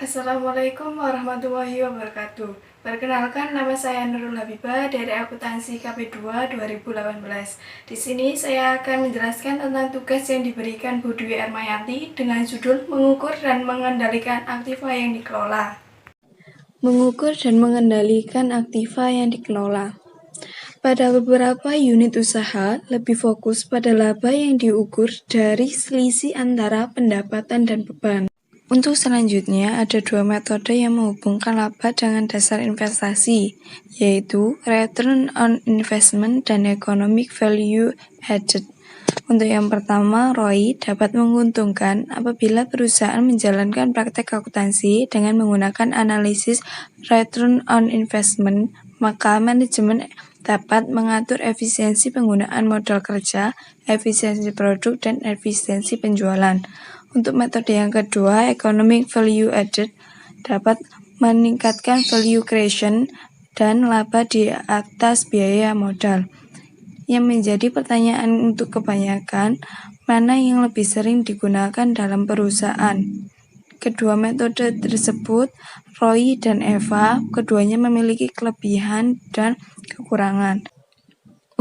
Assalamualaikum warahmatullahi wabarakatuh. Perkenalkan, nama saya Nurul Habibah dari akuntansi KP2 2018. Di sini saya akan menjelaskan tentang tugas yang diberikan Bu Dwi Ermayanti dengan judul mengukur dan mengendalikan aktiva yang dikelola. Mengukur dan mengendalikan aktiva yang dikelola. Pada beberapa unit usaha, lebih fokus pada laba yang diukur dari selisih antara pendapatan dan beban. Untuk selanjutnya, ada dua metode yang menghubungkan laba dengan dasar investasi, yaitu Return on Investment dan Economic Value Added. Untuk yang pertama, ROI dapat menguntungkan apabila perusahaan menjalankan praktek akuntansi dengan menggunakan analisis Return on Investment, maka manajemen dapat mengatur efisiensi penggunaan modal kerja, efisiensi produk, dan efisiensi penjualan. Untuk metode yang kedua, Economic Value Added dapat meningkatkan value creation dan laba di atas biaya modal. Yang menjadi pertanyaan untuk kebanyakan, mana yang lebih sering digunakan dalam perusahaan? Kedua metode tersebut, ROI dan EVA, keduanya memiliki kelebihan dan kekurangan.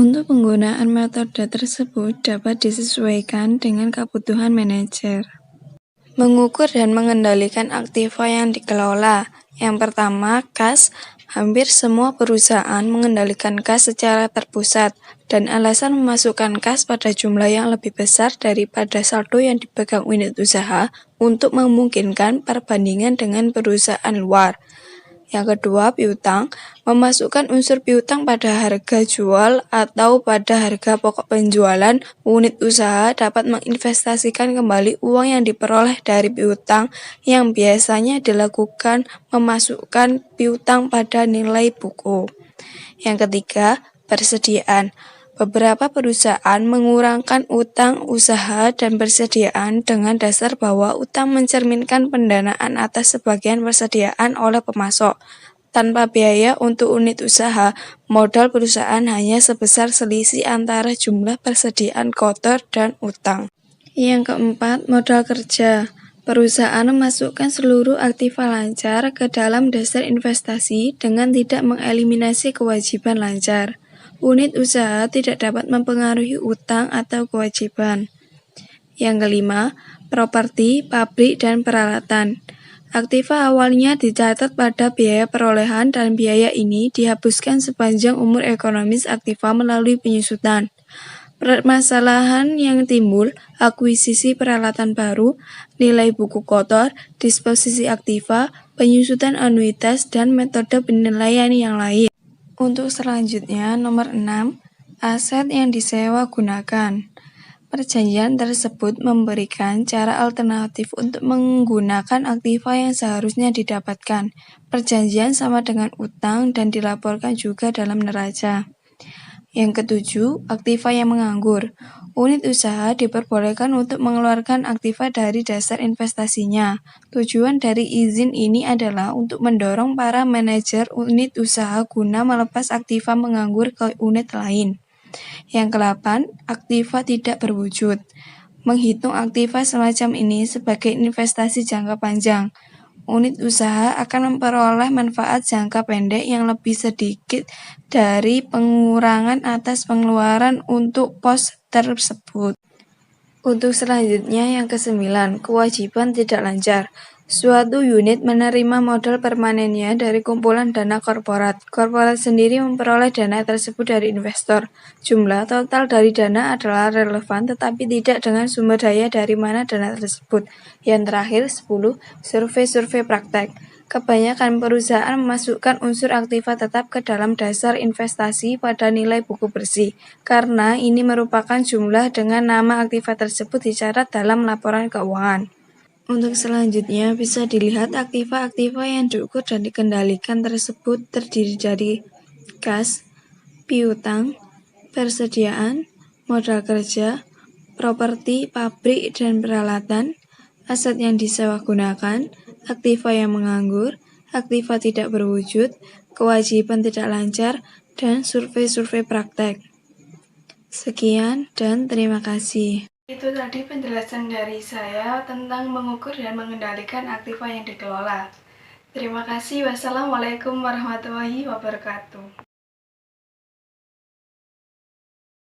Untuk penggunaan metode tersebut dapat disesuaikan dengan kebutuhan manajer. Mengukur dan mengendalikan aktiva yang dikelola. Yang pertama, kas. Hampir semua perusahaan mengendalikan kas secara terpusat, dan alasan memasukkan kas pada jumlah yang lebih besar daripada saldo yang dipegang unit usaha untuk memungkinkan perbandingan dengan perusahaan luar. Yang kedua, piutang. Memasukkan unsur piutang pada harga jual atau pada harga pokok penjualan unit usaha dapat menginvestasikan kembali uang yang diperoleh dari piutang yang biasanya dilakukan memasukkan piutang pada nilai buku. Yang ketiga, persediaan. Beberapa perusahaan mengurangkan utang usaha dan persediaan dengan dasar bahwa utang mencerminkan pendanaan atas sebagian persediaan oleh pemasok. Tanpa biaya untuk unit usaha, modal perusahaan hanya sebesar selisih antara jumlah persediaan kotor dan utang. Yang keempat, modal kerja. Perusahaan memasukkan seluruh aktiva lancar ke dalam dasar investasi dengan tidak mengeliminasi kewajiban lancar. Unit usaha tidak dapat mempengaruhi utang atau kewajiban. Yang kelima, properti, pabrik, dan peralatan. Aktiva awalnya dicatat pada biaya perolehan dan biaya ini dihapuskan sepanjang umur ekonomis aktiva melalui penyusutan. Permasalahan yang timbul, akuisisi peralatan baru, nilai buku kotor, disposisi aktiva, penyusutan anuitas, dan metode penilaian yang lain. Untuk selanjutnya, nomor 6, aset yang disewa gunakan. Perjanjian tersebut memberikan cara alternatif untuk menggunakan aktiva yang seharusnya didapatkan. Perjanjian sama dengan utang dan dilaporkan juga dalam neraca. Yang ketujuh, aktiva yang menganggur. Unit usaha diperbolehkan untuk mengeluarkan aktiva dari dasar investasinya. Tujuan dari izin ini adalah untuk mendorong para manajer unit usaha guna melepas aktiva menganggur ke unit lain. Yang ke-8, aktiva tidak berwujud. Menghitung aktiva semacam ini sebagai investasi jangka panjang. Unit usaha akan memperoleh manfaat jangka pendek yang lebih sedikit dari pengurangan atas pengeluaran untuk pos tersebut. Untuk selanjutnya yang ke-9, kewajiban tidak lancar. Suatu unit menerima modal permanennya dari kumpulan dana korporat. Korporat sendiri memperoleh dana tersebut dari investor. Jumlah total dari dana adalah relevan tetapi tidak dengan sumber daya dari mana dana tersebut. Yang terakhir, 10, survei praktek. Kebanyakan perusahaan memasukkan unsur aktiva tetap ke dalam dasar investasi pada nilai buku bersih, karena ini merupakan jumlah dengan nama aktiva tersebut dicatat dalam laporan keuangan. Untuk selanjutnya bisa dilihat aktiva-aktiva yang diukur dan dikendalikan tersebut terdiri dari kas, piutang, persediaan, modal kerja, properti, pabrik, dan peralatan, aset yang disewa gunakan, aktiva yang menganggur, aktiva tidak berwujud, kewajiban tidak lancar, dan survei praktek. Sekian dan terima kasih. Itu tadi penjelasan dari saya tentang mengukur dan mengendalikan aktiva yang dikelola. Terima kasih. Wassalamualaikum warahmatullahi wabarakatuh.